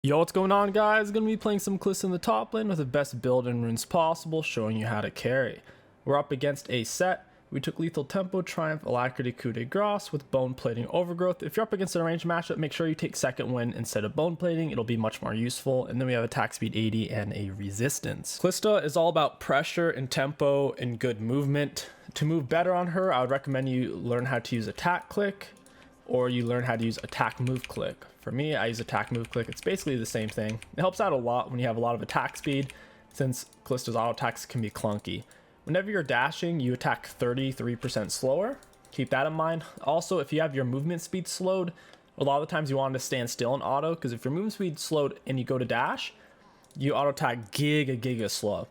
Yo, what's going on, guys? Gonna be playing some Kalista in the top lane with the best build and runes possible, showing you how to carry. We're up against a set. We took Lethal Tempo, Triumph, Alacrity, Coup de Grace with Bone Plating Overgrowth. If you're up against a ranged matchup, make sure you take Second Wind instead of Bone Plating. It'll be much more useful. And then we have attack speed 80 and a resistance. Kalista is all about pressure and tempo and good movement. To move better on her, I would recommend you learn how to use attack click, or you learn how to use attack move click. For me, I use attack move click. It's basically the same thing. It helps out a lot when you have a lot of attack speed, since Kalista's auto attacks can be clunky. Whenever you're dashing, you attack 33% slower. Keep that in mind. Also, if you have your movement speed slowed, a lot of the times you want to stand still in auto, because if your movement speed slowed and you go to dash, you auto attack giga slow.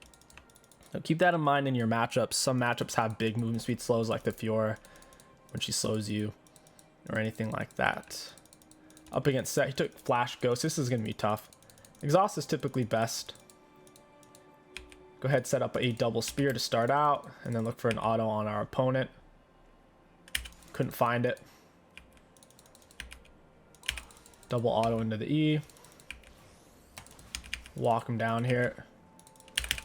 So keep that in mind in your matchups. Some matchups have big movement speed slows, like the Fiora when she slows you, or anything like that. Up against set, he took Flash Ghost. This is going to be tough. Exhaust is typically best. Go ahead, set up a double spear to start out, and then look for an auto on our opponent. Couldn't find it. Double auto into the E. Walk him down here.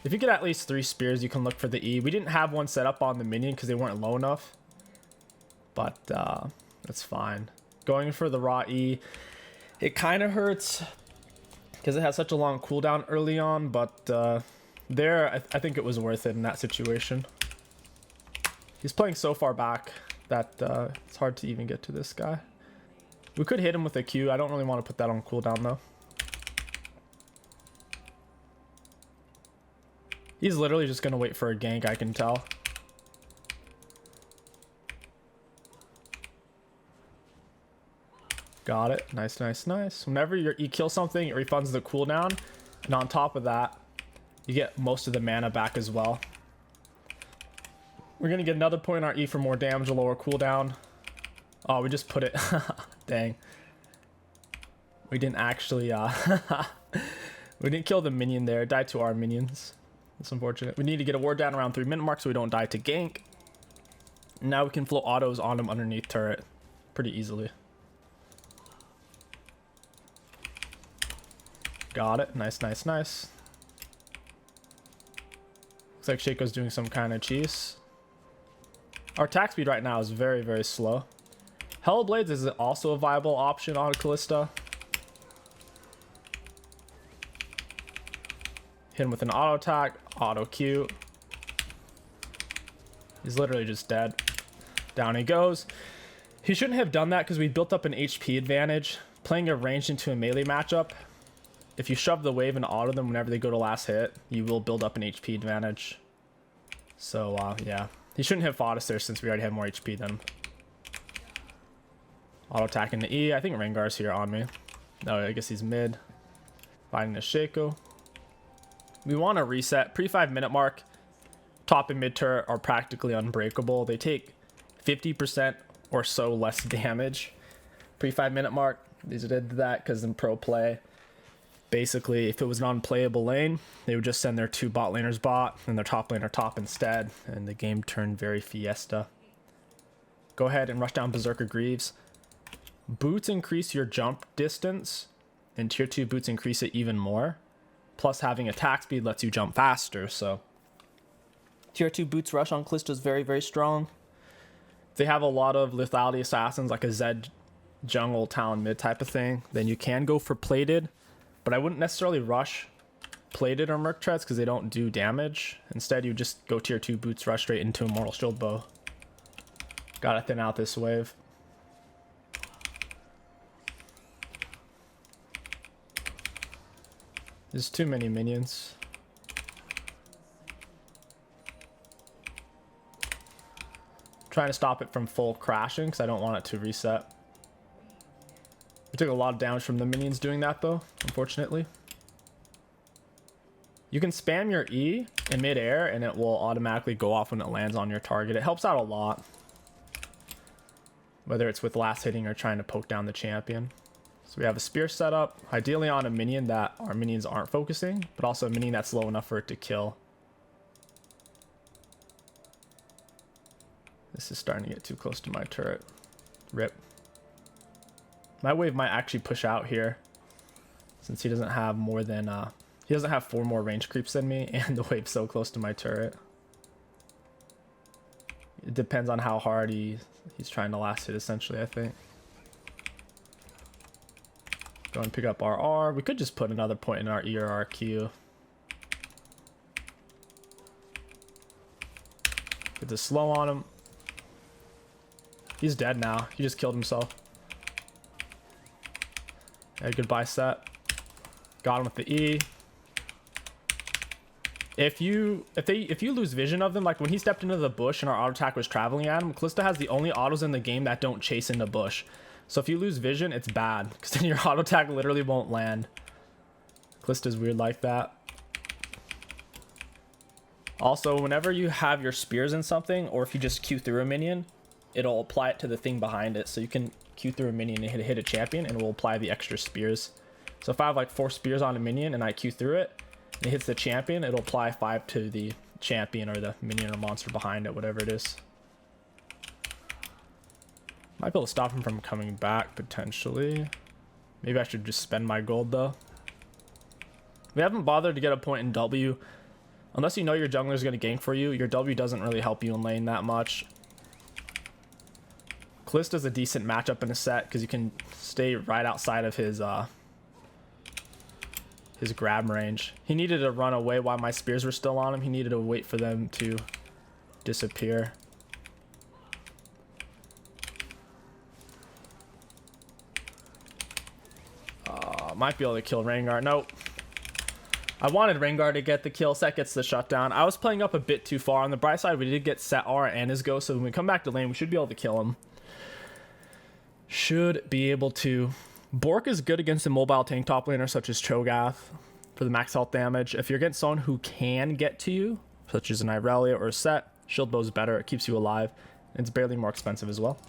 If you get at least 3 spears, you can look for the E. We didn't have one set up on the minion because they weren't low enough, but that's fine. Going for the raw E, it kind of hurts because it has such a long cooldown early on, but I think it was worth it in that situation. He's playing so far back that it's hard to even get to this guy. We could hit him with a Q. I don't really want to put that on cooldown though. He's literally just going to wait for a gank, I can tell. Got it. Nice. Whenever you kill something, it refunds the cooldown. And on top of that, you get most of the mana back as well. We're going to get another point on our E for more damage, a lower cooldown. Oh, we just put it. Dang. We didn't actually... we didn't kill the minion there. It died to our minions. It's unfortunate. We need to get a ward down around 3-minute mark so we don't die to gank. Now we can float autos on him underneath turret pretty easily. Got it. Nice. Looks like Shaco's doing some kind of cheese. Our attack speed right now is very slow. Hellblades is also a viable option on Kalista. Hit him with an auto attack, auto Q. He's literally just dead. Down he goes. He shouldn't have done that because we built up an HP advantage. Playing a ranged into a melee matchup, if you shove the wave and auto them whenever they go to last hit, you will build up an HP advantage. So, yeah. He shouldn't have fought us there since we already have more HP than him. Auto attacking the E. I think Rengar's here on me. No, I guess he's mid. Fighting the Shaco. We want to reset. Pre-5-minute mark, top and mid turret are practically unbreakable. They take 50% or so less damage. Pre-5-minute mark, these did that because in pro play, basically, if it was an unplayable lane, they would just send their 2 bot laners bot and their top laner top instead, and the game turned very fiesta. Go ahead and rush down Berserker Greaves. Boots increase your jump distance, and tier 2 boots increase it even more. Plus, having attack speed lets you jump faster, so tier 2 boots rush on Kalista is very strong. They have a lot of lethality assassins, like a Zed jungle Talon mid type of thing. Then you can go for plated, but I wouldn't necessarily rush plated or merc treads because they don't do damage. Instead, you just go tier 2 boots, rush straight into Immortal Shield Bow. Gotta thin out this wave. There's too many minions. Trying to stop it from full crashing because I don't want it to reset. We took a lot of damage from the minions doing that though, unfortunately. You can spam your E in midair and it will automatically go off when it lands on your target. It helps out a lot, whether it's with last hitting or trying to poke down the champion. So we have a spear set up, ideally on a minion that our minions aren't focusing, but also a minion that's low enough for it to kill. This is starting to get too close to my turret. Rip. My wave might actually push out here. since he doesn't have more than he doesn't have 4 more range creeps than me, and the wave's so close to my turret. It depends on how hard he's trying to last hit, essentially, I think. Go and pick up our R. We could just put another point in our E or our Q. Get the slow on him. He's dead now. He just killed himself. Yeah, goodbye set. Got him with the E. If you lose vision of them, like when he stepped into the bush and our auto attack was traveling at him, Kalista has the only autos in the game that don't chase into bush. So if you lose vision, it's bad, because then your auto attack literally won't land. Kalista's weird like that. Also, whenever you have your spears in something, or if you just Q through a minion, it'll apply it to the thing behind it. So you can Q through a minion and hit a champion, and it will apply the extra spears. So if I have like 4 spears on a minion and I Q through it, and it hits the champion, it'll apply 5 to the champion or the minion or monster behind it, whatever it is. Might be able to stop him from coming back, potentially. Maybe I should just spend my gold, though. We haven't bothered to get a point in W. Unless you know your jungler is going to gank for you, your W doesn't really help you in lane that much. Kalista's a decent matchup in a set, because you can stay right outside of his grab range. He needed to run away while my spears were still on him. He needed to wait for them to disappear. Might be able to kill Rengar. Nope. I wanted Rengar to get the kill. Set gets the shutdown. I was playing up a bit too far. On the bright side, we did get Set R and his Ghost, so when we come back to lane, we should be able to kill him. Should be able to. Bork is good against a mobile tank top laner such as Cho'Gath for the max health damage. If you're against someone who can get to you, such as an Irelia or a Set, Shield Bow is better. It keeps you alive. And it's barely more expensive as well.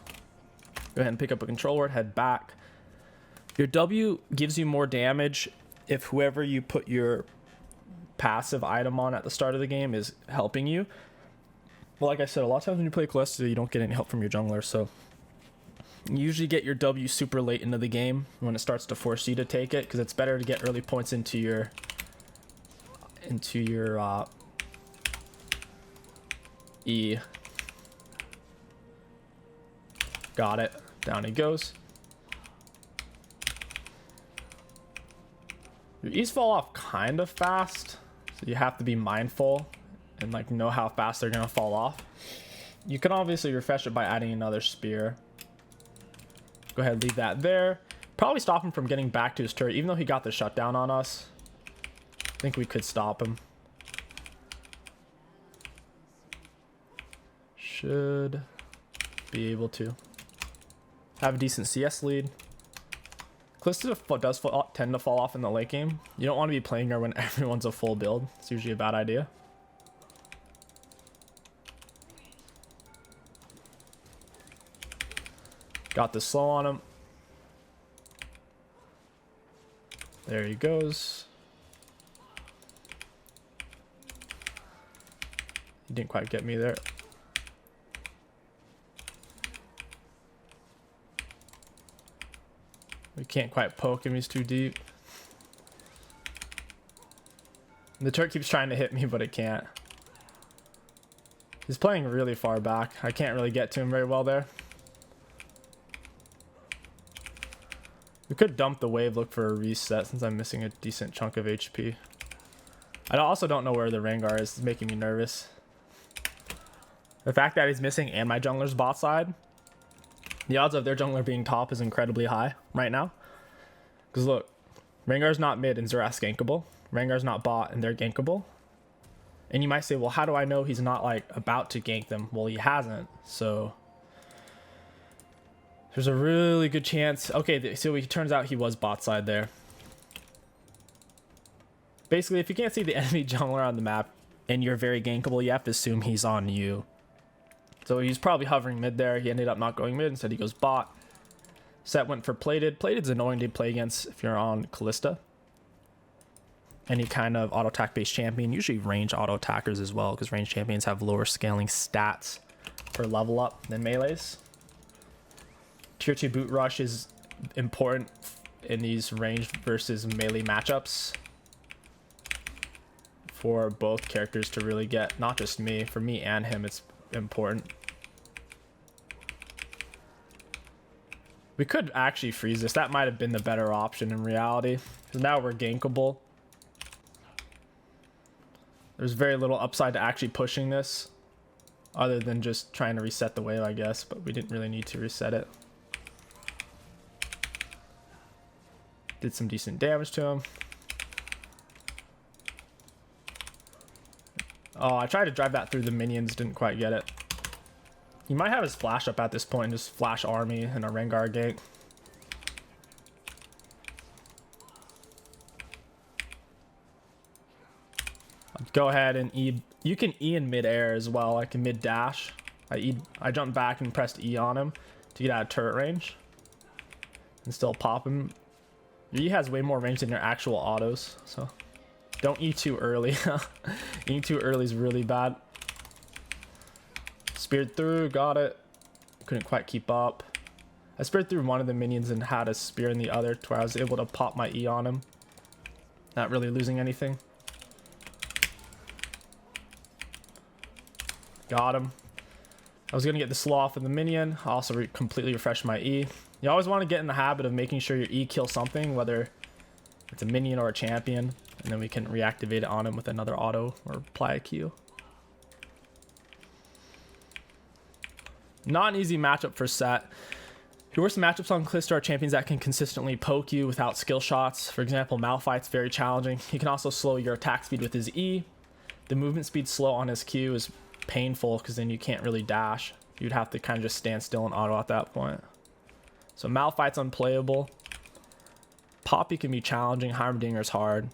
Go ahead and pick up a control ward, head back. Your W gives you more damage if whoever you put your passive item on at the start of the game is helping you. Well, like I said, a lot of times when you play Kalista, you don't get any help from your jungler, so you usually get your W super late into the game when it starts to force you to take it, because it's better to get early points into your E. Got it. Down he goes. Your E's fall off kind of fast, so you have to be mindful and like know how fast they're gonna fall off. You can obviously refresh it by adding another spear. Go ahead, leave that there. Probably stop him from getting back to his turret, even though he got the shutdown on us. I think we could stop him. Should be able to. Have a decent CS lead. Kalista does tend to fall off in the late game. You don't want to be playing her when everyone's a full build. It's usually a bad idea. Got the slow on him. There he goes. He didn't quite get me there. We can't quite poke him, he's too deep. The turret keeps trying to hit me, but it can't. He's playing really far back. I can't really get to him very well there. We could dump the wave, look for a reset, since I'm missing a decent chunk of HP. I also don't know where the Rengar is. It's making me nervous. The fact that he's missing and my jungler's bot side, the odds of their jungler being top is incredibly high right now. Because look, Rengar's not mid and Xerath's gankable. Rengar's not bot and they're gankable. And you might say, well, how do I know he's not like about to gank them? Well, he hasn't, so there's a really good chance. Okay, so it turns out he was bot side there. Basically, if you can't see the enemy jungler on the map and you're very gankable, you have to assume he's on you. So he's probably hovering mid there. He ended up not going mid. Instead, he goes bot. Set went for plated. Plated's annoying to play against if you're on Kalista. Any kind of auto attack based champion. Usually range auto attackers as well, because range champions have lower scaling stats for level up than melees. Tier 2 boot rush is important in these ranged versus melee matchups for both characters to really get, not just me, for me and him, it's important. We could actually freeze this. That might have been the better option in reality, because now we're gankable. There's very little upside to actually pushing this, other than just trying to reset the wave, I guess, but we didn't really need to reset it. Did some decent damage to him. Oh, I tried to drive that through the minions, didn't quite get it. He might have his flash up at this point and just flash army and a Rengar gank. Go ahead and E. You can E in mid-air as well. I can mid-dash. I jumped back and pressed E on him to get out of turret range and still pop him. Your E has way more range than your actual autos, so don't E too early. E too early is really bad. Speared through, got it. Couldn't quite keep up. I speared through one of the minions and had a spear in the other to where I was able to pop my E on him. Not really losing anything. Got him. I was going to get the slow off of the minion. I also completely refreshed my E. You always want to get in the habit of making sure your E kills something, whether it's a minion or a champion, and then we can reactivate it on him with another auto or apply a Q. Not an easy matchup for Set. Your worst matchups on Kalista are champions that can consistently poke you without skill shots. For example, Malphite's very challenging. He can also slow your attack speed with his E. The movement speed slow on his Q is painful because then you can't really dash. You'd have to kind of just stand still and auto at that point. So Malphite's unplayable. Poppy can be challenging. Heimerdinger's hard.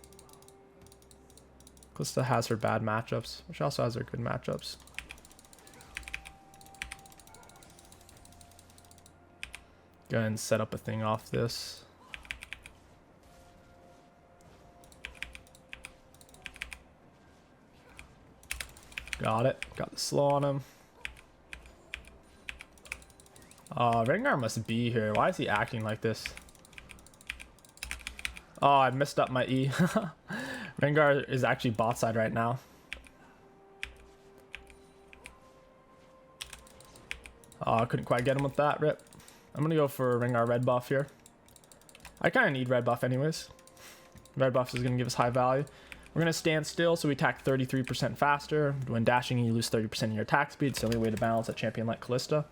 Kalista has her bad matchups, which also has her good matchups. Go ahead and set up a thing off this. Got it. Got the slow on him. Rengar must be here. Why is he acting like this? Oh, I messed up my E. Rengar is actually bot side right now. Oh, I couldn't quite get him with that. Rip. I'm going to go for Rengar red buff here. I kind of need red buff anyways. Red buff is going to give us high value. We're going to stand still, so we attack 33% faster. When dashing, you lose 30% of your attack speed. It's the only way to balance a champion like Kalista.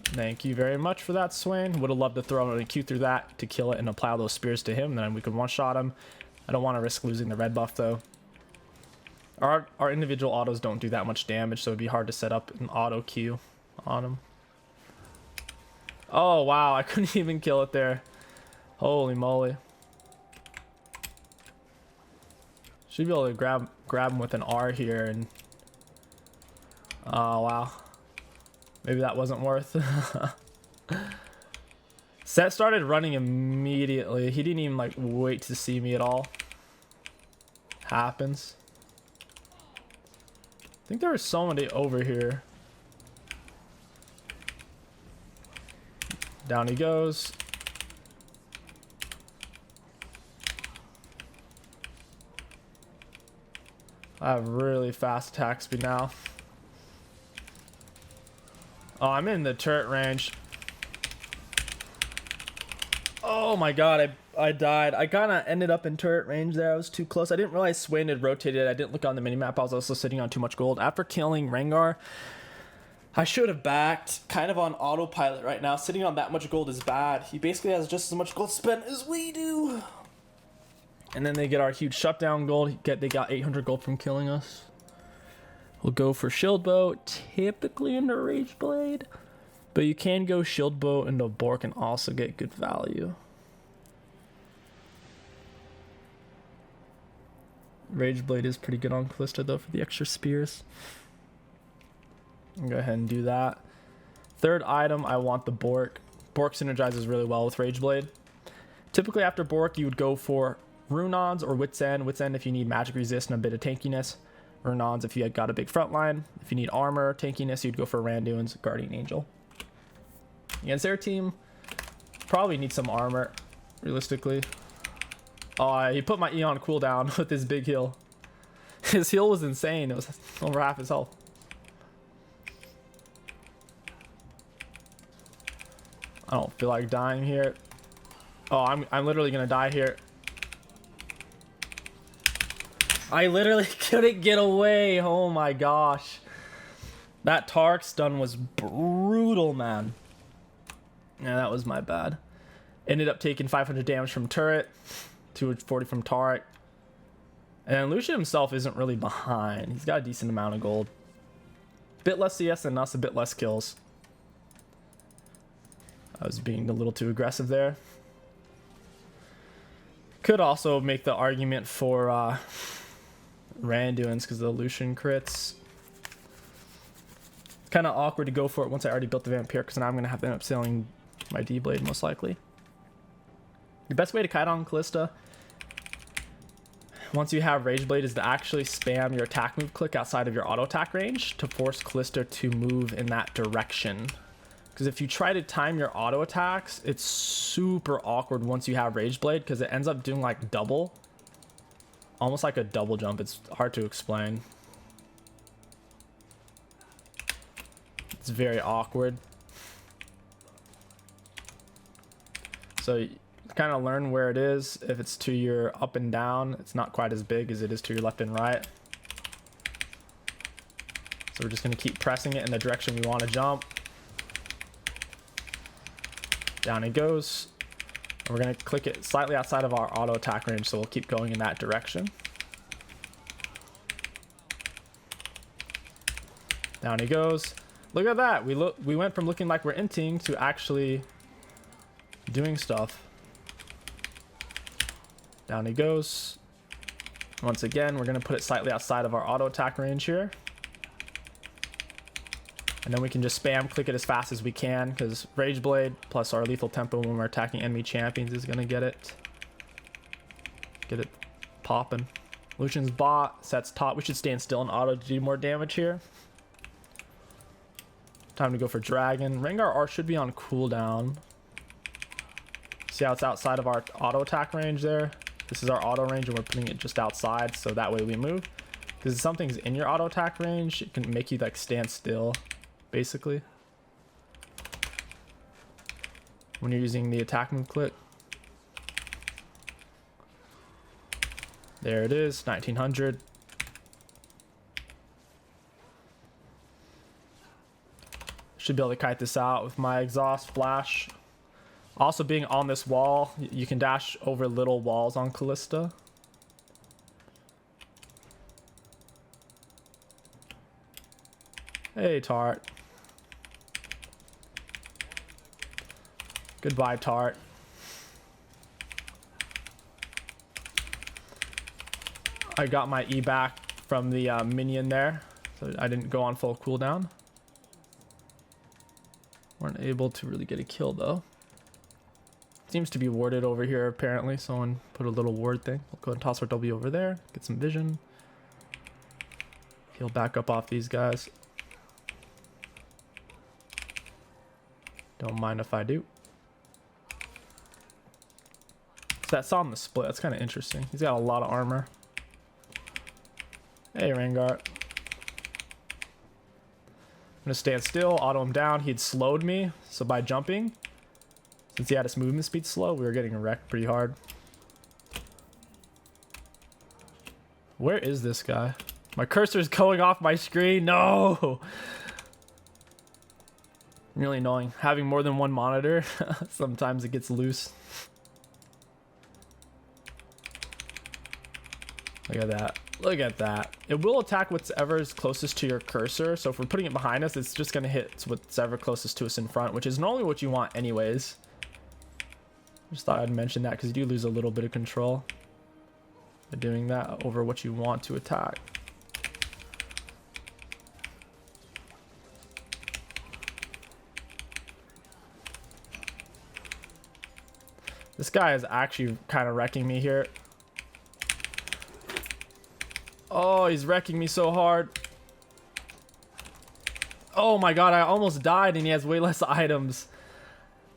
Thank you very much for that, Swain. Would have loved to throw a Q through that to kill it and apply those spears to him. Then we could one-shot him. I don't want to risk losing the red buff, though. Our individual autos don't do that much damage, so it'd be hard to set up an auto Q on him. Oh, wow. I couldn't even kill it there. Holy moly. Should be able to grab him with an R here. And oh, wow. Maybe that wasn't worth. Set started running immediately. He didn't even like wait to see me at all. Happens. I think there was somebody over here. Down he goes. I have really fast attack speed now. Oh, I'm in the turret range. Oh my god, I died. I kind of ended up in turret range there. I was too close. I didn't realize Swain had rotated. I didn't look on the minimap. I was also sitting on too much gold. After killing Rengar, I should have backed. Kind of on autopilot right now. Sitting on that much gold is bad. He basically has just as much gold spent as we do. And then they get our huge shutdown gold. They got 800 gold from killing us. We'll go for shield bow, typically into rage blade. But you can go shield bow into Bork and also get good value. Rage blade is pretty good on Kalista though for the extra spears. I'll go ahead and do that. Third item, I want the Bork. Bork synergizes really well with Rage Blade. Typically after Bork, you would go for Runons or Wits End. Wits End if you need magic resist and a bit of tankiness. Urnons if you had got a big front line. If you need armor, tankiness, you'd go for Randuin's Guardian Angel. Against their team, probably need some armor, realistically. Oh, he put my E on cooldown with his big heal. His heal was insane. It was over half his health. I don't feel like dying here. Oh, I'm literally gonna die here. I literally couldn't get away. Oh my gosh. That Tark stun was brutal, man. Yeah, that was my bad. Ended up taking 500 damage from turret, 240 from Tark. And then Lucian himself isn't really behind. He's got a decent amount of gold. Bit less CS than us, a bit less kills. I was being a little too aggressive there. Could also make the argument for Randuin's because of the Lucian crits. Kind of awkward to go for it once I already built the Vampire, because now I'm going to have to end up selling my D-Blade most likely. The best way to kite on Kalista, once you have Rage Blade, is to actually spam your attack move click outside of your auto attack range to force Kalista to move in that direction. Because if you try to time your auto attacks, it's super awkward once you have Rage Blade, because it ends up doing like double. Almost like a double jump. It's hard to explain. It's very awkward. So you kind of learn where it is. If it's to your up and down, it's not quite as big as it is to your left and right. So we're just going to keep pressing it in the direction we want to jump. Down it goes. And we're going to click it slightly outside of our auto attack range, so we'll keep going in that direction. Down he goes. Look at that. We went from looking like we're inting to actually doing stuff. Down he goes. Once again, we're going to put it slightly outside of our auto attack range here. And then we can just spam click it as fast as we can, because Rage Blade plus our lethal tempo when we're attacking enemy champions is going to get it popping. Lucian's bot sets top. We should stand still and auto to do more damage here. Time to go for Dragon. Rengar R should be on cooldown. See how it's outside of our auto attack range there? This is our auto range and we're putting it just outside, so that way we move. Because if something's in your auto attack range, it can make you like stand still, basically. When you're using the attack move click. There it is, 1900. Should be able to kite this out with my exhaust flash. Also, being on this wall, you can dash over little walls on Kalista. Hey, Tart. Goodbye, Tart. I got my E back from the minion there, so I didn't go on full cooldown. Weren't able to really get a kill though. Seems to be warded over here apparently. Someone put a little ward thing. We'll go and toss our W over there. Get some vision. Heal back up off these guys. Don't mind if I do. So that's on the split. That's kind of interesting. He's got a lot of armor. Hey, Rengar. I'm gonna stand still, auto him down. He had slowed me, so by jumping, since he had his movement speed slow, we were getting wrecked pretty hard. Where is this guy? My cursor's going off my screen. No! Really annoying. Having more than one monitor, sometimes it gets loose. Look at that. Look at that. It will attack whatever is closest to your cursor. So if we're putting it behind us, it's just going to hit whatever closest to us in front, which is normally what you want anyways. Just thought I'd mention that because you do lose a little bit of control by doing that over what you want to attack. This guy is actually kind of wrecking me here. Oh, he's wrecking me so hard. Oh my god, I almost died and he has way less items.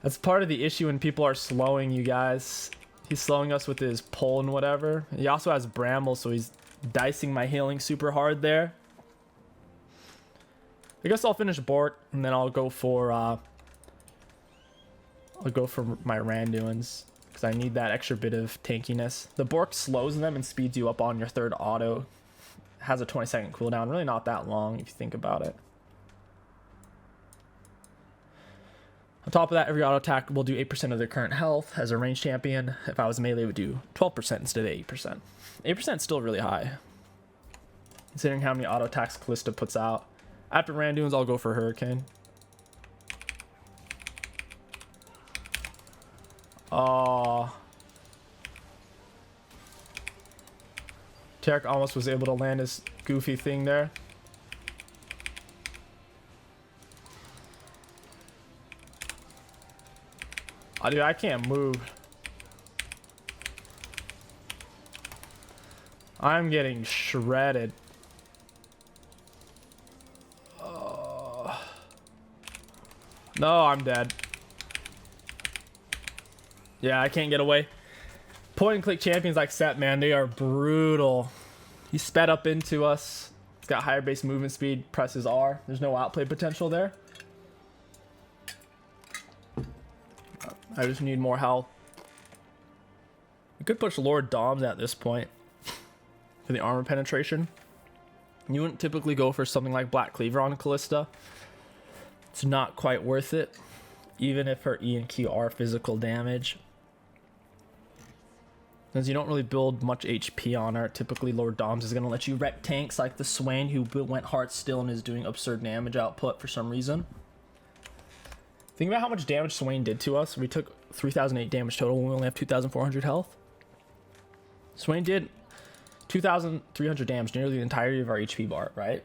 That's part of the issue when people are slowing you guys. He's slowing us with his pull and whatever. He also has bramble, so he's dicing my healing super hard there. I guess I'll finish Bork and then I'll go for my Randuins because I need that extra bit of tankiness. The Bork slows them and speeds you up on your third auto. Has a 20-second cooldown, really not that long if you think about it. On top of that, every auto attack will do 8% of their current health. As a ranged champion, if I was melee, it would do 12% instead of 8%. 8% is still really high, considering how many auto attacks Kalista puts out. After Randuins, I'll go for Hurricane. Oh. Tarek almost was able to land his goofy thing there. Oh, dude, I can't move. I'm getting shredded. No, I'm dead. Yeah, I can't get away. Point and click champions like Set, man, they are brutal. He sped up into us. He's got higher base movement speed, presses R. There's no outplay potential there. I just need more health. We could push Lord Doms at this point for the armor penetration. You wouldn't typically go for something like Black Cleaver on Kalista. It's not quite worth it, even if her E and Q are physical damage. Since you don't really build much HP on her, typically Lord Doms is going to let you wreck tanks like the Swain, who went Heart Still and is doing absurd damage output for some reason. Think about how much damage Swain did to us. We took 3,008 damage total when we only have 2,400 health. Swain did 2,300 damage, nearly the entirety of our HP bar, right?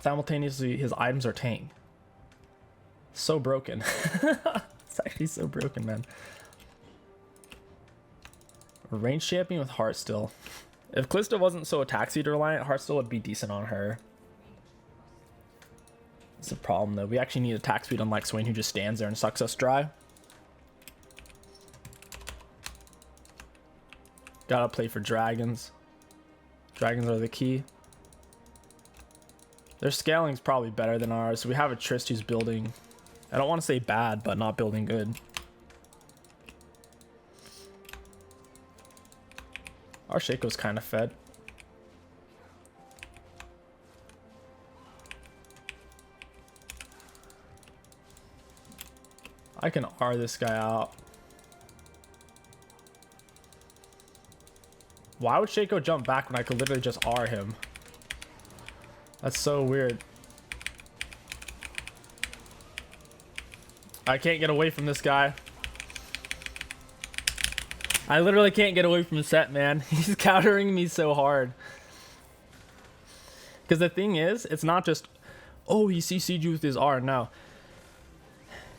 Simultaneously, his items are tanked. So broken. It's actually so broken, man. A ranged champion with Heart Still. If Kalista wasn't so attack speed reliant, Heart Still would be decent on her. It's a problem though. We actually need attack speed, unlike Swain, who just stands there and sucks us dry. Gotta play for dragons. Dragons are the key. Their scaling is probably better than ours. So we have a Trist who's building, I don't want to say bad, but not building good. Our Shaco's kind of fed. I can R this guy out. Why would Shaco jump back when I could literally just R him? That's so weird. I can't get away from this guy. I literally can't get away from Set, man. He's countering me so hard. Because the thing is, it's not just, oh, he CC'd you with his R. No.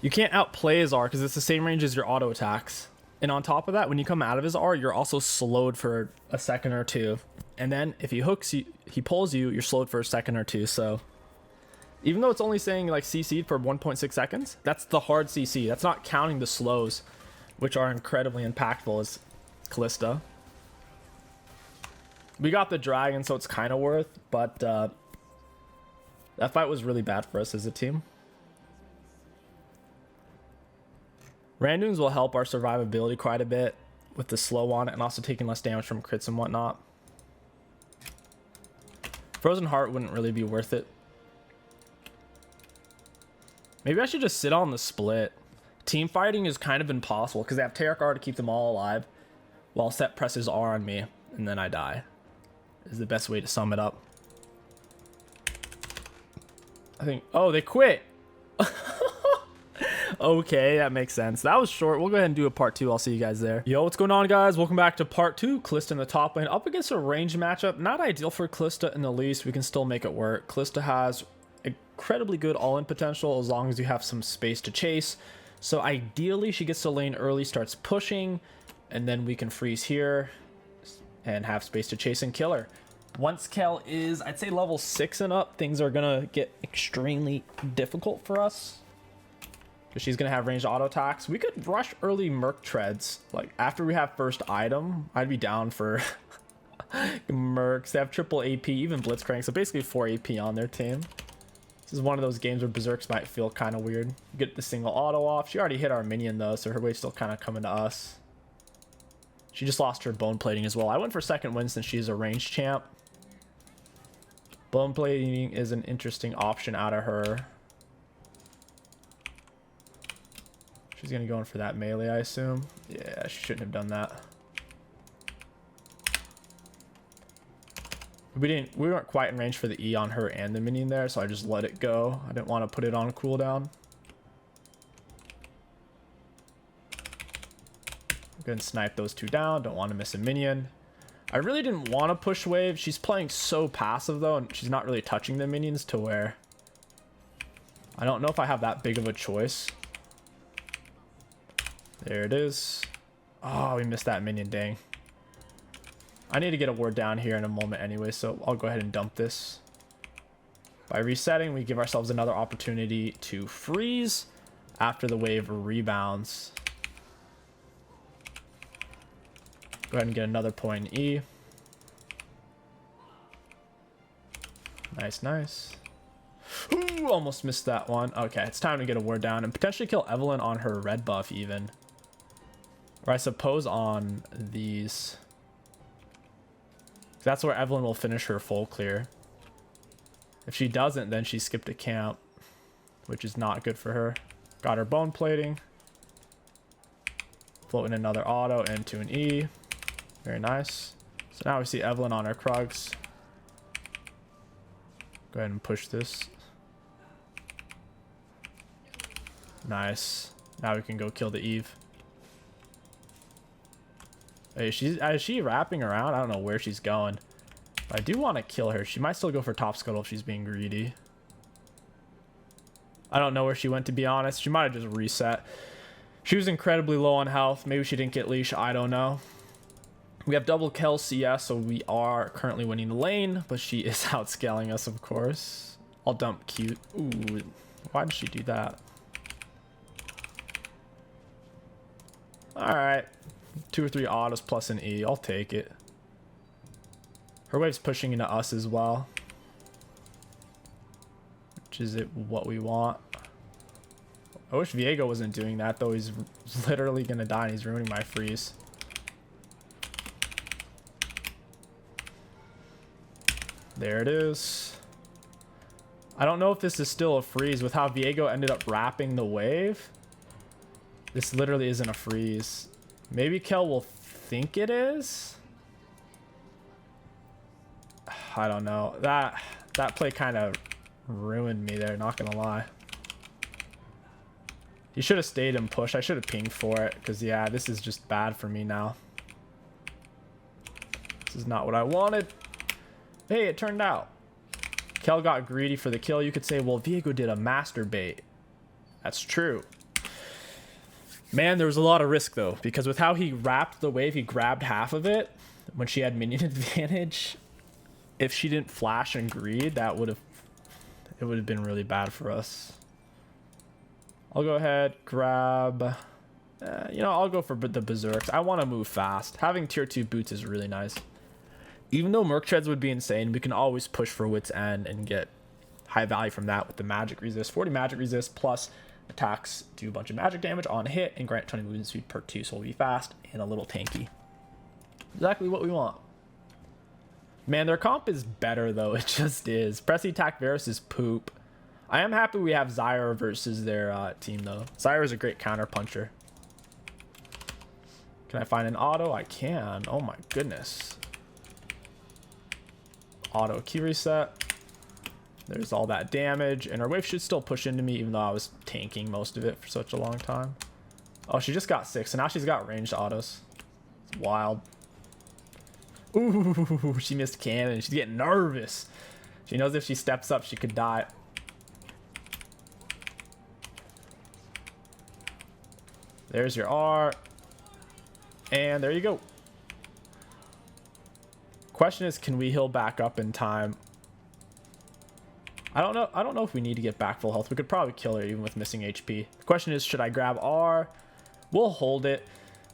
You can't outplay his R because it's the same range as your auto attacks. And on top of that, when you come out of his R, you're also slowed for a second or two. And then if he hooks you, he pulls you, you're slowed for a second or two. So even though it's only saying like CC'd for 1.6 seconds, that's the hard CC. That's not counting the slows, which are incredibly impactful as Kalista. We got the dragon, so it's kind of worth, but that fight was really bad for us as a team. Randuins will help our survivability quite a bit with the slow on it and also taking less damage from crits and whatnot. Frozen Heart wouldn't really be worth it. Maybe I should just sit on the split. Team fighting is kind of impossible because they have Tarek R to keep them all alive while Set presses R on me and then I die. Is the best way to sum it up. I think, oh, they quit. Okay, that makes sense. That was short. We'll go ahead and do a part 2. I'll see you guys there. Yo, what's going on, guys? Welcome back to part 2. Kalista in the top lane up against a ranged matchup. Not ideal for Kalista in the least. We can still make it work. Kalista has incredibly good all-in potential as long as you have some space to chase. So ideally, she gets to lane early, starts pushing, and then we can freeze here and have space to chase and kill her. Once Kel is, I'd say, level 6 and up, things are gonna get extremely difficult for us. Because she's gonna have ranged auto attacks. We could rush early Merc Treads. Like, after we have first item, I'd be down for Mercs. They have triple AP, even Blitzcrank, so basically 4 AP on their team. This is one of those games where Berserks might feel kind of weird. Get the single auto off. She already hit our minion, though, so her wave's still kind of coming to us. She just lost her bone plating as well. I went for second win since she's a ranged champ. Bone plating is an interesting option out of her. She's gonna go in for that melee, I assume. Yeah, she shouldn't have done that. We weren't quite in range for the E on her and the minion there, so I just let it go. I didn't want to put it on cooldown. Go ahead and snipe those two down. Don't want to miss a minion. I really didn't want to push wave. She's playing so passive though, and she's not really touching the minions to where I don't know if I have that big of a choice. There it is. Oh, we missed that minion, dang. I need to get a ward down here in a moment anyway, so I'll go ahead and dump this. By resetting, we give ourselves another opportunity to freeze after the wave rebounds. Go ahead and get another point in E. Nice, nice. Ooh, almost missed that one. Okay, it's time to get a ward down and potentially kill Evelyn on her red buff even. Or I suppose on these. That's where Evelyn will finish her full clear. If she doesn't, then she skipped a camp, which is not good for her. Got her bone plating. Floating another auto into an E. Very nice. So now we see Evelyn on her Krugs. Go ahead and push this. Nice. Now we can go kill the Eve. Hey, is she wrapping around? I don't know where she's going. But I do want to kill her. She might still go for top scuttle if she's being greedy. I don't know where she went, to be honest. She might have just reset. She was incredibly low on health. Maybe she didn't get leash. I don't know. We have double Kel CS, so we are currently winning the lane, but she is outscaling us, of course. I'll dump cute. Ooh, why did she do that? Alright. 2 or 3 autos plus an E. I'll take it. Her wave's pushing into us as well. Which is what we want. I wish Viego wasn't doing that, though. He's literally going to die and he's ruining my freeze. There it is. I don't know if this is still a freeze with how Viego ended up wrapping the wave. This literally isn't a freeze. Maybe Kel will think it is. I don't know. That play kind of ruined me there, not gonna lie. He should have stayed and pushed. I should have pinged for it, because yeah, this is just bad for me now. This is not what I wanted. Hey, it turned out. Kel got greedy for the kill. You could say, well, Viego did a masturbate. That's true. Man, there was a lot of risk, though, because with how he wrapped the wave, he grabbed half of it when she had minion advantage. If she didn't flash and greed, it would have been really bad for us. I'll go ahead, grab... I'll go for the Berserks. I want to move fast. Having tier 2 boots is really nice. Even though Merc Treads would be insane, we can always push for Wit's End and get high value from that with the magic resist. 40 magic resist plus attacks do a bunch of magic damage on hit and grant 20 movement speed per 2, so we'll be fast and a little tanky. Exactly what we want. Man, their comp is better, though. It just is. Pressy attack Varus is poop. I am happy we have Zyra versus their team, though. Zyra is a great counter puncher. Can I find an auto? I can. Oh my goodness. Auto key reset. There's all that damage, and our wave should still push into me, even though I was tanking most of it for such a long time. Oh, she just got 6, so now she's got ranged autos. It's wild. Ooh, she missed cannon. She's getting nervous. She knows if she steps up, she could die. There's your R. And there you go. question is, can we heal back up in time? I don't know if we need to get back full health. We could probably kill her even with missing HP. The question is, should I grab R? We'll hold it.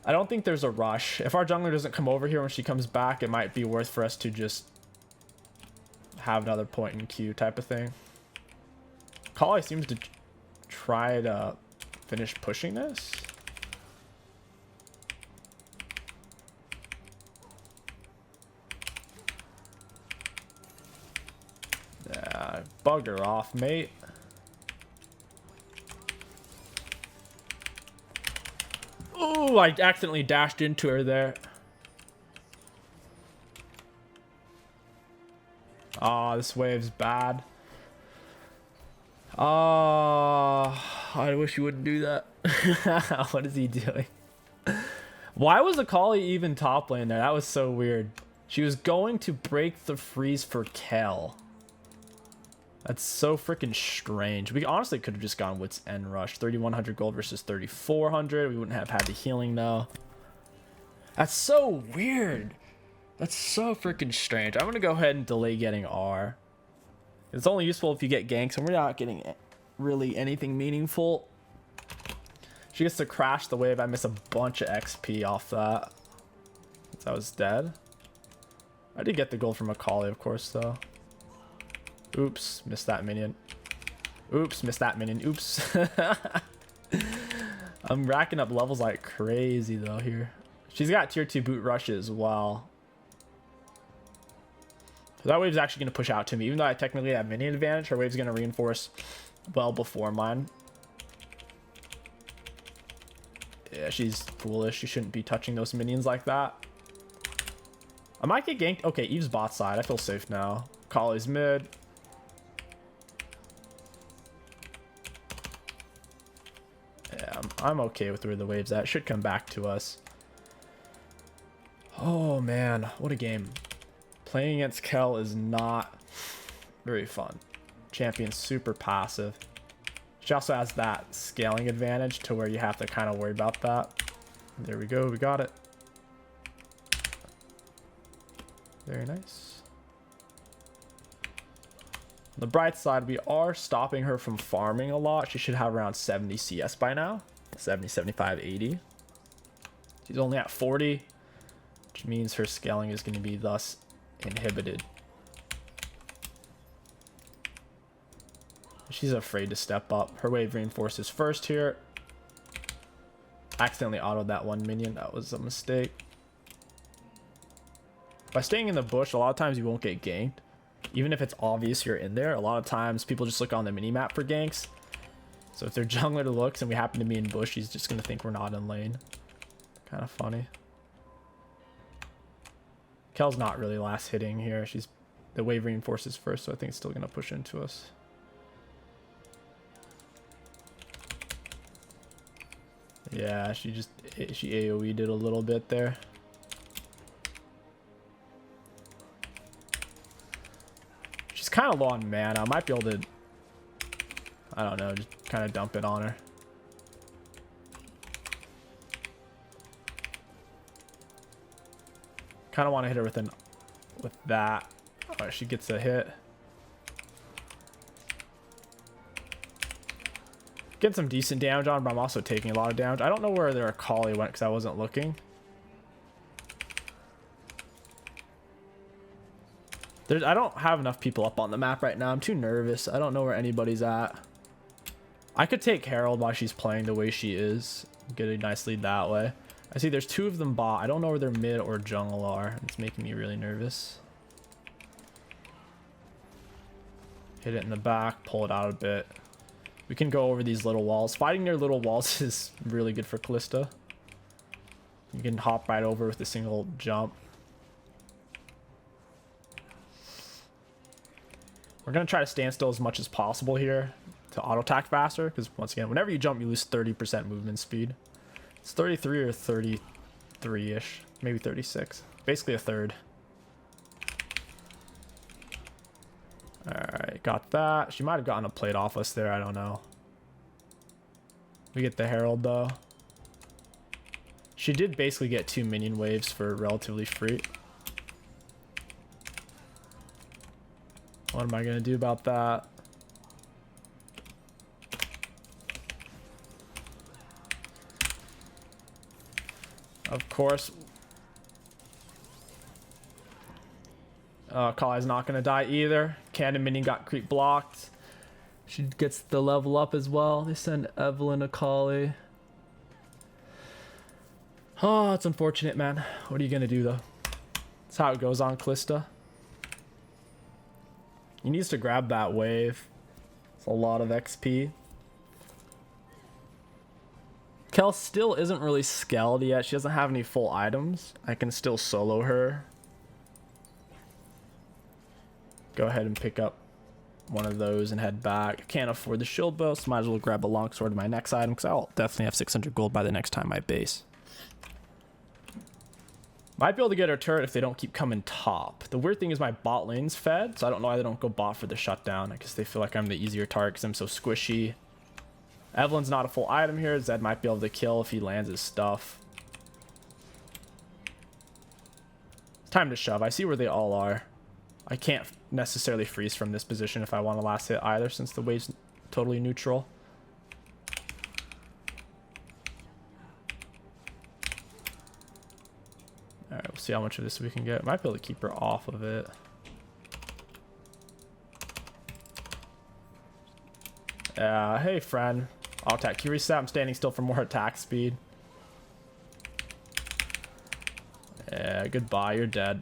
I don't think there's a rush. If our jungler doesn't come over here when she comes back, it might be worth for us to just have another point in queue type of thing. Kali seems to try to finish pushing this. Yeah, bugger off, mate. Oh, I accidentally dashed into her there. Oh, this wave's bad. Oh, I wish you wouldn't do that. What is he doing? Why was Akali even top lane there? That was so weird. She was going to break the freeze for Kel. That's so freaking strange. We honestly could have just gone Wits End Rush. 3,100 gold versus 3,400. We wouldn't have had the healing though. That's so weird. That's so freaking strange. I'm going to go ahead and delay getting R. It's only useful if you get ganks, and we're not getting really anything meaningful. She gets to crash the wave. I miss a bunch of XP off that. I was dead. I did get the gold from Akali, of course, though. Oops, missed that minion. Oops, missed that minion. Oops. I'm racking up levels like crazy, though, here. She's got tier 2 boot rush as well. So that wave's actually going to push out to me. Even though I technically have minion advantage, her wave's going to reinforce well before mine. Yeah, she's foolish. She shouldn't be touching those minions like that. I might get ganked. Okay, Eve's bot side. I feel safe now. Kali's mid. Yeah, I'm okay with where the wave's at. It should come back to us. Oh, man. What a game. Playing against Kel is not very fun. Champion's super passive. She also has that scaling advantage to where you have to kind of worry about that. There we go. We got it. Very nice. On the bright side, we are stopping her from farming a lot. She should have around 70 CS by now. 70, 75, 80. She's only at 40, which means her scaling is going to be thus inhibited. She's afraid to step up. Her wave reinforces first here. Accidentally autoed that one minion. That was a mistake. By staying in the bush, a lot of times you won't get ganked. Even if it's obvious you're in there, a lot of times people just look on the minimap for ganks. So if their jungler looks and we happen to be in bush, he's just going to think we're not in lane. Kind of funny. Kel's not really last hitting here. The wave reinforces first, so I think it's still going to push into us. Yeah, she AoE'd it a little bit there. She's kind of low on mana. I might be able to, I don't know, just kind of dump it on her. Kind of want to hit her with that. Oh, she gets a hit. Getting some decent damage on, but I'm also taking a lot of damage. I don't know where their Akali went because I wasn't looking. I don't have enough people up on the map right now. I'm too nervous. I don't know where anybody's at. I could take Herald while she's playing the way she is. Get a nice lead that way. I see there's two of them bot. I don't know where their mid or jungle are. It's making me really nervous. Hit it in the back. Pull it out a bit. We can go over these little walls. Fighting near little walls is really good for Kalista. You can hop right over with a single jump. We're going to try to stand still as much as possible here to auto attack faster, because once again, whenever you jump, you lose 30% movement speed. It's 33 or 33-ish, maybe 36. Basically a third. Alright, got that. She might have gotten a plate off us there, I don't know. We get the Herald though. She did basically get 2 minion waves for relatively free. What am I gonna do about that? Of course. Kali's not gonna die either. Cannon minion got creep blocked. She gets the level up as well. They send Evelyn a Kali. Oh, it's unfortunate, man. What are you gonna do though? That's how it goes on Kalista. He needs to grab that wave. It's a lot of XP. Kel still isn't really scaled yet. She doesn't have any full items. I can still solo her. Go ahead and pick up one of those and head back. Can't afford the shield bow, so might as well grab a longsword in my next item because I'll definitely have 600 gold by the next time I base. Might be able to get her turret if they don't keep coming top. The weird thing is my bot lane's fed, so I don't know why they don't go bot for the shutdown. I guess they feel like I'm the easier target because I'm so squishy. Evelyn's not a full item here. Zed might be able to kill if he lands his stuff. It's time to shove. I see where they all are. I can't necessarily freeze from this position if I want to last hit either, since the wave's totally neutral. Alright, we'll see how much of this we can get. Might be able to keep her off of it. Hey friend. I'll attack. Can you reset? I'm standing still for more attack speed. Yeah, goodbye, you're dead.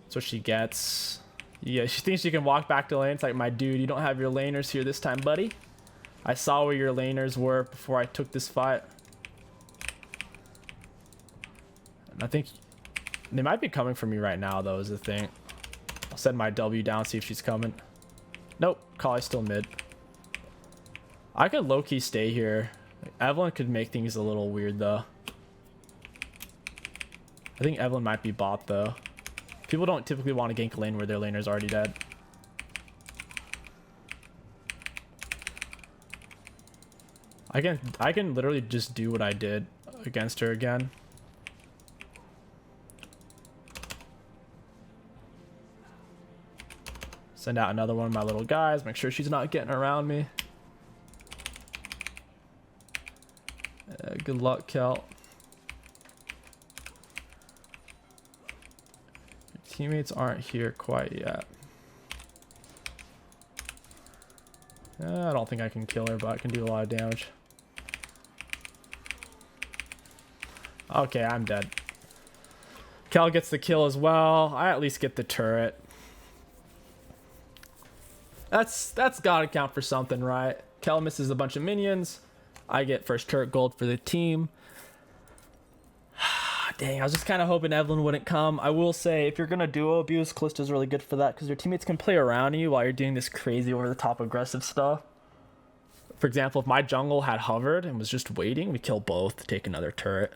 That's what she gets. Yeah, she thinks she can walk back to lane. It's like, my dude, you don't have your laners here this time, buddy. I saw where your laners were before I took this fight. And I think they might be coming for me right now, though, is the thing. I'll send my W down, see if she's coming. Nope, Kali's still mid. I could low-key stay here. Evelyn could make things a little weird, though. I think Evelyn might be bot, though. People don't typically want to gank lane where their laner's already dead. I can literally just do what I did against her again. Send out another one of my little guys. Make sure she's not getting around me. Good luck, Kel. Your teammates aren't here quite yet. I don't think I can kill her, but I can do a lot of damage. Okay, I'm dead. Kel gets the kill as well. I at least get the turret. That's gotta count for something, right? Kel misses a bunch of minions. I get first turret gold for the team. Dang, I was just kind of hoping Evelyn wouldn't come. I will say, if you're going to duo abuse, Kalista's really good for that because your teammates can play around you while you're doing this crazy over-the-top aggressive stuff. For example, if my jungle had hovered and was just waiting, we kill both, take another turret.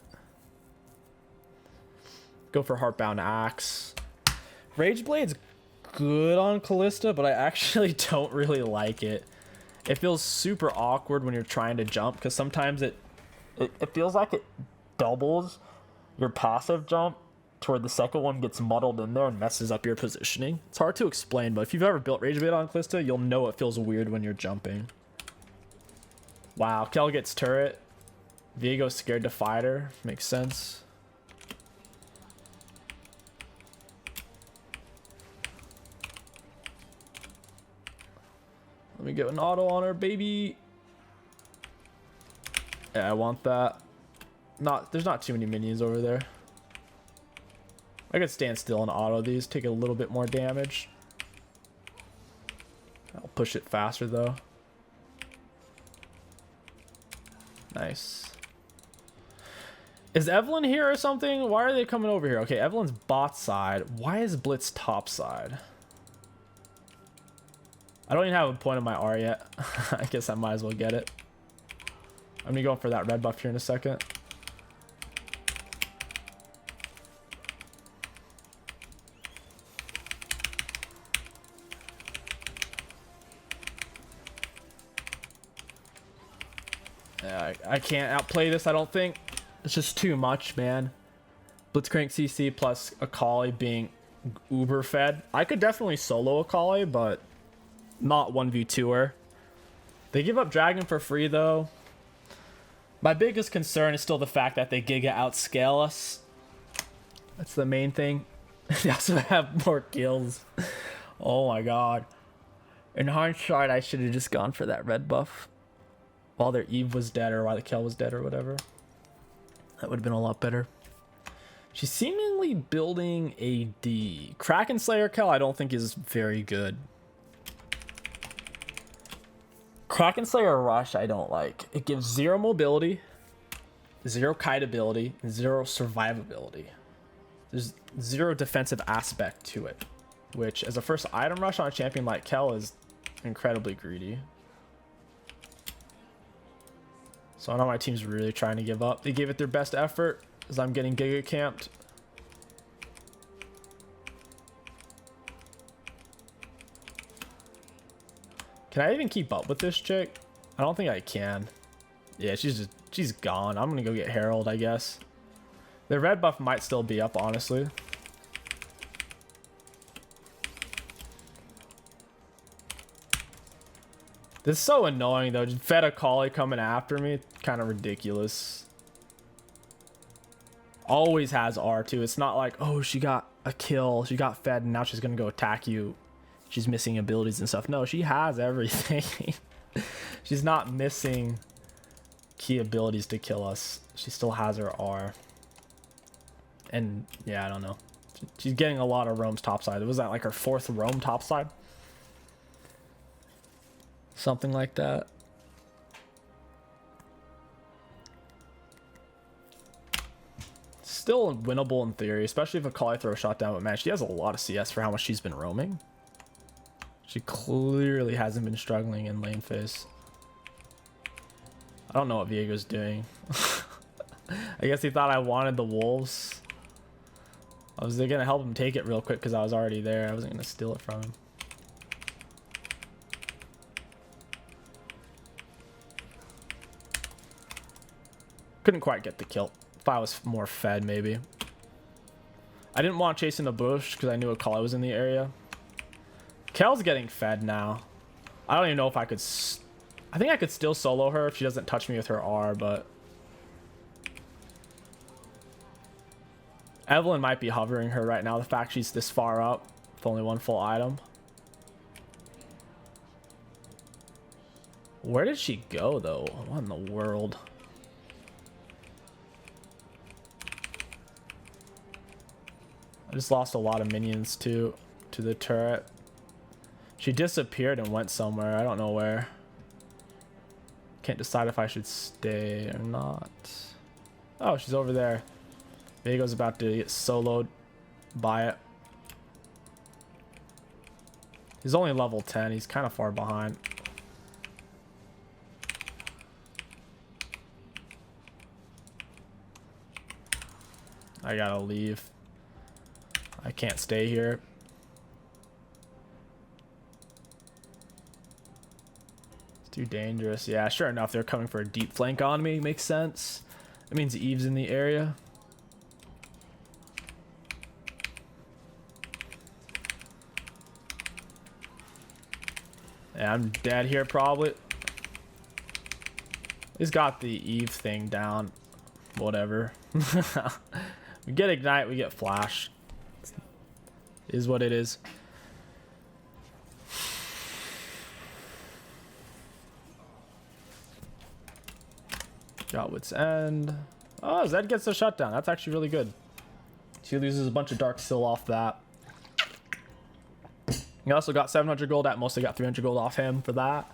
Go for Heartbound Axe. Rage Blade's good on Kalista, but I actually don't really like it. It feels super awkward when you're trying to jump because sometimes it feels like it doubles your passive jump toward the second one gets muddled in there and messes up your positioning. It's hard to explain, but if you've ever built Rage Blade on Kalista, you'll know it feels weird when you're jumping. Wow, Kel gets turret. Viego's scared to fight her. Makes sense. Let me get an auto on her, baby. Yeah, I want that. There's not too many minions over there. I could stand still and auto these, take a little bit more damage. I'll push it faster though. Nice. Is Evelyn here or something? Why are they coming over here? Okay, Evelyn's bot side. Why is Blitz top side? I don't even have a point on my R yet. I guess I might as well get it. I'm gonna go for that red buff here in a second. I can't outplay this, I don't think. It's just too much, man. Blitzcrank CC plus Akali being uber fed. I could definitely solo a Kali, but not 1v2 her. They give up Dragon for free though. My biggest concern is still the fact that they Giga outscale us. That's the main thing. They also have more kills. Oh my god. In hindsight, I should have just gone for that red buff while their Eve was dead, or while the Kel was dead, or whatever. That would have been a lot better. She's seemingly building AD. Kraken Slayer Kel I don't think is very good. Kraken Slayer Rush I don't like. It gives 0 mobility, 0 kite ability, and 0 survivability. There's 0 defensive aspect to it, which as a first item rush on a champion like Kel is incredibly greedy. So I know my team's really trying to give up. They gave it their best effort as I'm getting Giga camped. Can I even keep up with this chick? I don't think I can. Yeah, she's gone. I'm gonna go get Herald, I guess. The red buff might still be up, honestly. This is so annoying though. Just fed a Kali coming after me. Kind of ridiculous. Always has R2. It's not like, oh, she got a kill, she got fed, and now she's gonna go attack you. She's missing abilities and stuff. No, she has everything. She's not missing key abilities to kill us. She still has her R. And yeah, I don't know. She's getting a lot of roams topside. Was that like her 4th roam topside? Something like that. Still winnable in theory, especially if a Kali throw a shot down, but man, she has a lot of CS for how much she's been roaming. She clearly hasn't been struggling in lane phase. I don't know what Viego's doing. I guess he thought I wanted the wolves. I was gonna help him take it real quick because I was already there. I wasn't gonna steal it from him. Couldn't quite get the kill. If I was more fed, maybe. I didn't want to chase in the bush because I knew a Kali was in the area. Kel's getting fed now. I don't even know if I could... I think I could still solo her if she doesn't touch me with her R, but... Evelyn might be hovering her right now. The fact she's this far up with only 1 full item. Where did she go, though? What in the world? I just lost a lot of minions, too, to the turret. She disappeared and went somewhere. I don't know where. Can't decide if I should stay or not. Oh, she's over there. Viego's about to get soloed by it. He's only level 10. He's kind of far behind. I gotta leave. I can't stay here. Too dangerous. Yeah, sure enough, they're coming for a deep flank on me. Makes sense. That means Eve's in the area. Yeah, I'm dead here probably. He's got the Eve thing down. Whatever. We get Ignite, we get Flash. Is what it is. Got Wit's End. Oh, Zed gets a shutdown. That's actually really good. She loses a bunch of Dark Seal off that. He also got 700 gold at mostly got 300 gold off him for that.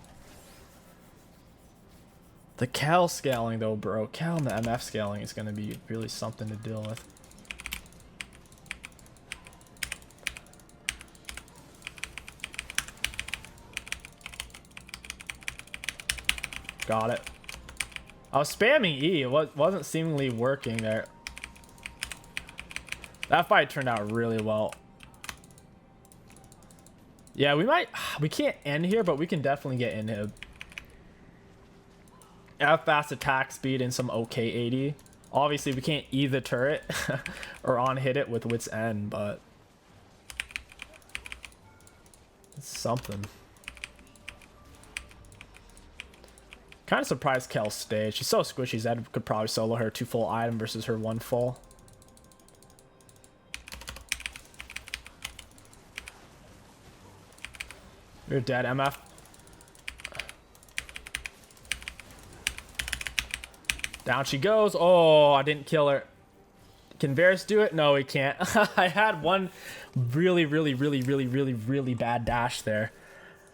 The Cal scaling though, bro. Cal and the MF scaling is going to be really something to deal with. Got it. I was spamming E. It wasn't seemingly working there. That fight turned out really well. Yeah, we can't end here, but we can definitely get in here. Have fast attack speed and some okay AD. Obviously, we can't E the turret or on hit it with Wit's End, but It's something. Kind of surprised Kel stayed. She's so squishy. Zed could probably solo her 2 full item versus her 1 full. You're dead, MF. Down she goes. Oh, I didn't kill her. Can Varus do it? No, he can't. I had one really bad dash there.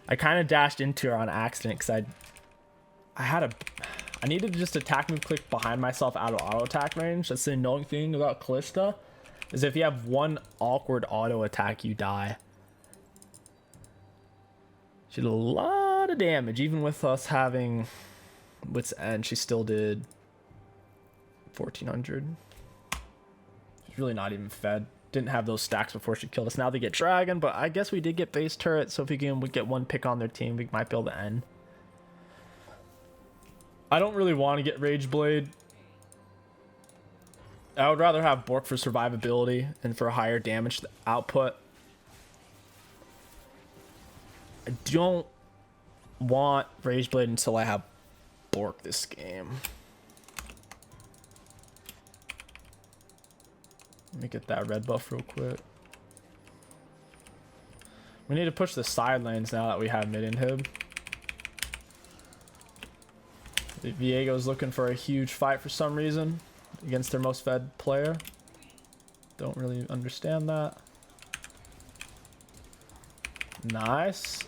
I kind of dashed into her on accident because I needed to just attack move click behind myself out of auto attack range. That's the annoying thing about Kalista, is if you have one awkward auto attack, you die. She did a lot of damage, even with us having Wit's End. She still did 1400. She's really not even fed. Didn't have those stacks before she killed us. Now they get Dragon, but I guess we did get base turret, so if we can get one pick on their team, we might be able to end. I don't really want to get Rage Blade. I would rather have Bork for survivability and for higher damage output. I don't want Rage Blade until I have Bork this game. Let me get that red buff real quick. We need to push the side lanes now that we have mid inhib. Viego's looking for a huge fight for some reason against their most fed player. Don't really understand that. Nice.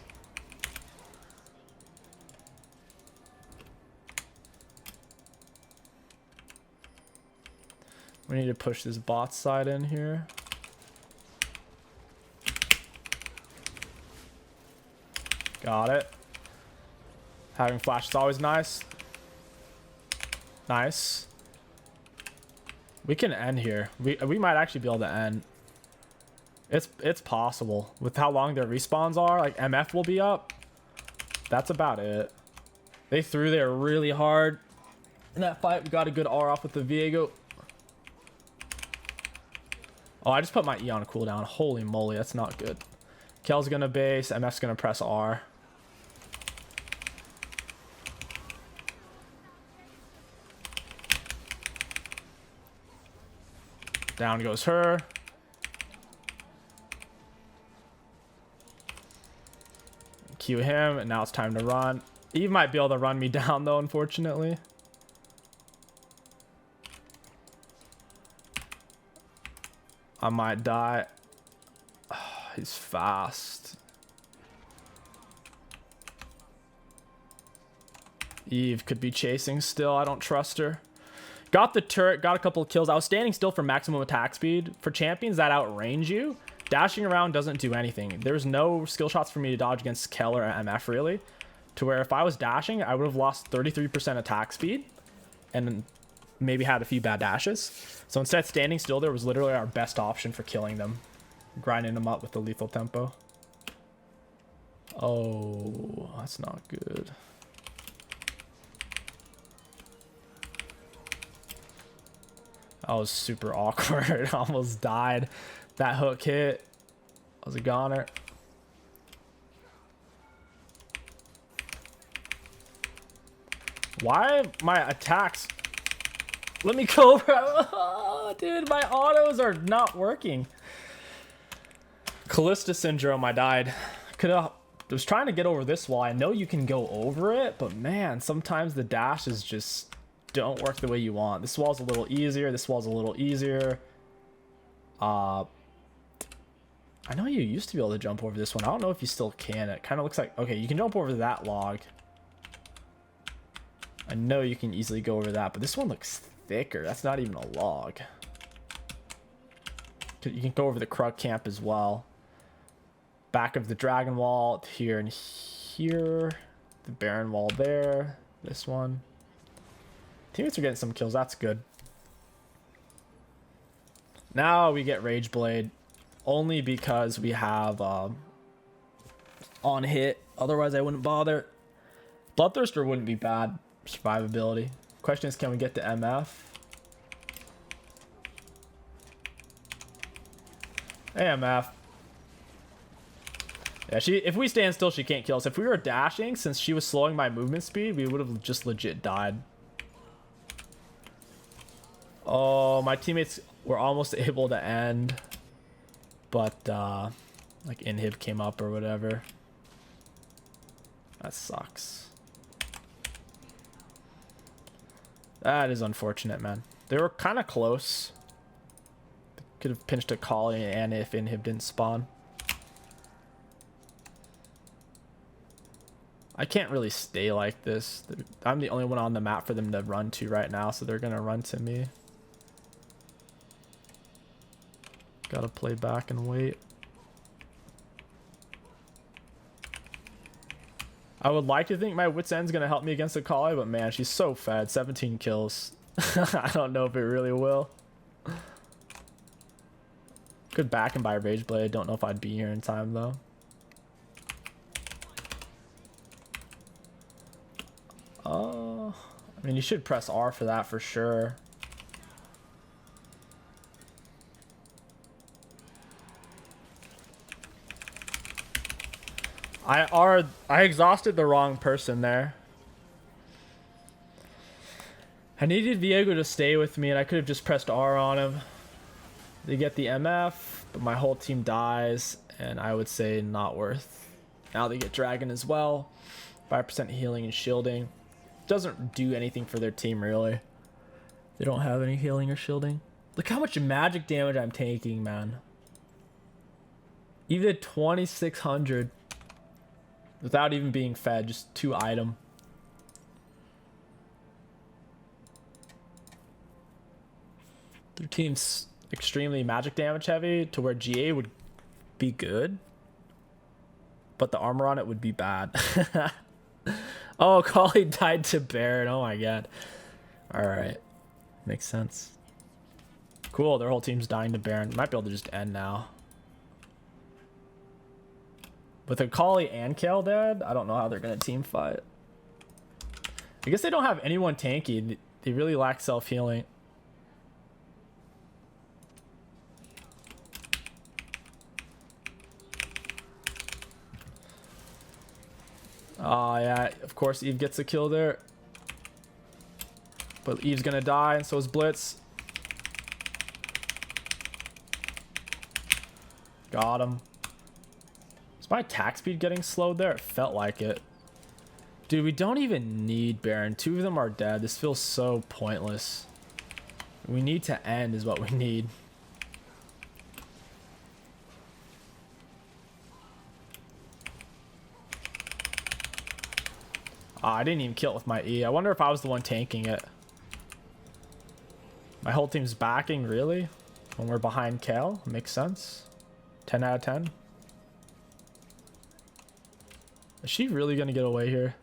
We need to push this bot side in here. Got it. Having flash is always nice. Nice. We can end here. We might actually be able to end. It's possible. With how long their respawns are, like MF will be up. That's about it. They threw there really hard. In that fight, we got a good R off with the Viego. Oh, I just put my E on cooldown. Holy moly, that's not good. Kel's gonna base, MF's gonna press R. Down goes her. Q him, and now it's time to run. Eve might be able to run me down though, unfortunately. I might die. Oh, he's fast. Eve could be chasing still. I don't trust her. Got the turret, got a couple of kills. I was standing still for maximum attack speed. For champions that outrange you, dashing around doesn't do anything. There's no skill shots for me to dodge against Kel or MF really. To where if I was dashing, I would have lost 33% attack speed and maybe had a few bad dashes. So instead, standing still there was literally our best option for killing them. Grinding them up with the lethal tempo. Oh, that's not good. That was super awkward. Almost died. That hook hit. I was a goner. Why my attacks? Let me go, bro. Oh, dude, my autos are not working. Kalista syndrome, I died. I was trying to get over this wall. I know you can go over it, but man, sometimes the dashes just don't work the way you want. This wall's a little easier. This wall's a little easier. I know you used to be able to jump over this one. I don't know if you still can. It kind of looks like... Okay, you can jump over that log. I know you can easily go over that, but this one looks thicker. That's not even a log. You can go over the Krug camp as well. Back of the dragon wall here and here. The Baron wall there. This one. Teammates are getting some kills. That's good. Now we get Rage Blade. Only because we have on hit. Otherwise, I wouldn't bother. Bloodthirster wouldn't be bad. Survivability. Question is, can we get to MF? Hey, MF. Yeah, if we stand still, she can't kill us. If we were dashing, since she was slowing my movement speed, we would have just legit died. Oh, my teammates were almost able to end, but like inhib came up or whatever. That sucks. That is unfortunate, man. They were kind of close. Could have pinched a collie and if inhib didn't spawn. I can't really stay like this. I'm the only one on the map for them to run to right now, so they're gonna run to me. Gotta play back and wait. I would like to think my wit's end's gonna help me against the collie, but man, she's so fed. 17 kills. I don't know if it really will. Could back and buy Rage Blade. Don't know if I'd be here in time though. I mean, you should press R for that for sure. I exhausted the wrong person there. I needed Viego to stay with me and I could have just pressed R on him. They get the MF, but my whole team dies, and I would say not worth. Now they get Dragon as well. 5% healing and shielding. Doesn't do anything for their team really. They don't have any healing or shielding. Look how much magic damage I'm taking, man. Even 2600 without even being fed, just 2 item. Their team's extremely magic damage heavy to where GA would be good, but the armor on it would be bad. Oh, Collie died to Baron. Oh my god. Alright. Makes sense. Cool, their whole team's dying to Baron. Might be able to just end now. With a Collie and Kale dead, I don't know how they're going to team fight. I guess they don't have anyone tanky. They really lack self-healing. Oh, yeah, of course Eve gets a kill there. But Eve's gonna die, and so is Blitz. Got him. Is my attack speed getting slowed there? It felt like it. Dude, we don't even need Baron. 2 of them are dead. This feels so pointless. We need to end is what we need. I didn't even kill it with my E. I wonder if I was the one tanking it. My whole team's backing, really? When we're behind Kale? Makes sense. 10 out of 10. Is she really gonna get away here?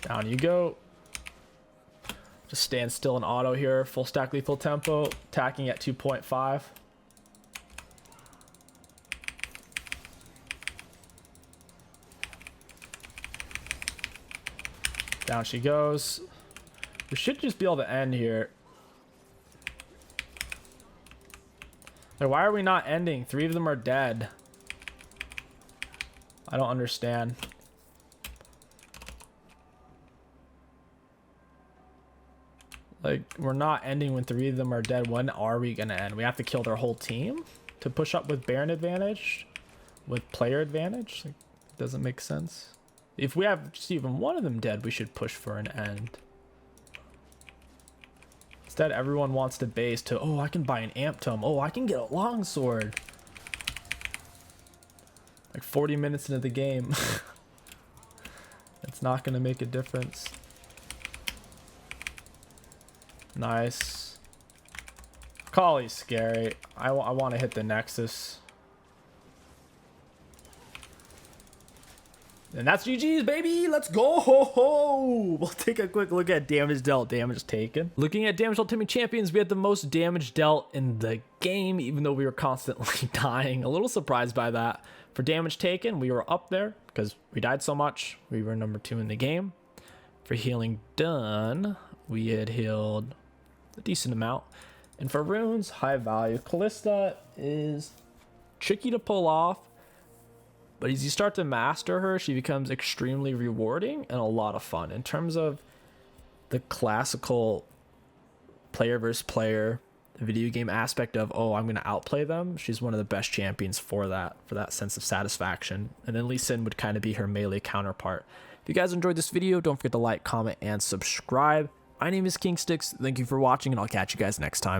Down you go. Just stand still and auto here. Full stack lethal tempo. Attacking at 2.5. Down she goes. We should just be able to end here. Like, why are we not ending? 3 of them are dead. I don't understand. Like, we're not ending when 3 of them are dead. When are we gonna end? We have to kill their whole team to push up with Baron advantage? With player advantage? Like, doesn't make sense. If we have just even one of them dead, we should push for an end. Instead, everyone wants to base to, oh, I can buy an amp tome. Oh, I can get a longsword. Like 40 minutes into the game. It's not going to make a difference. Nice. Collie's scary. I want to hit the Nexus. And that's GG's, baby. Let's go. Ho, ho. We'll take a quick look at damage dealt, damage taken. Looking at damage dealt Timmy Champions, we had the most damage dealt in the game, even though we were constantly dying. A little surprised by that. For damage taken, we were up there because we died so much. We were number 2 in the game. For healing done, we had healed a decent amount. And for runes, high value. Kalista is tricky to pull off, but as you start to master her, she becomes extremely rewarding and a lot of fun. In terms of the classical player versus player video game aspect of, oh, I'm going to outplay them, she's one of the best champions for that sense of satisfaction. And then Lee Sin would kind of be her melee counterpart. If you guys enjoyed this video, don't forget to like, comment, and subscribe. My name is Kingsticks. Thank you for watching, and I'll catch you guys next time.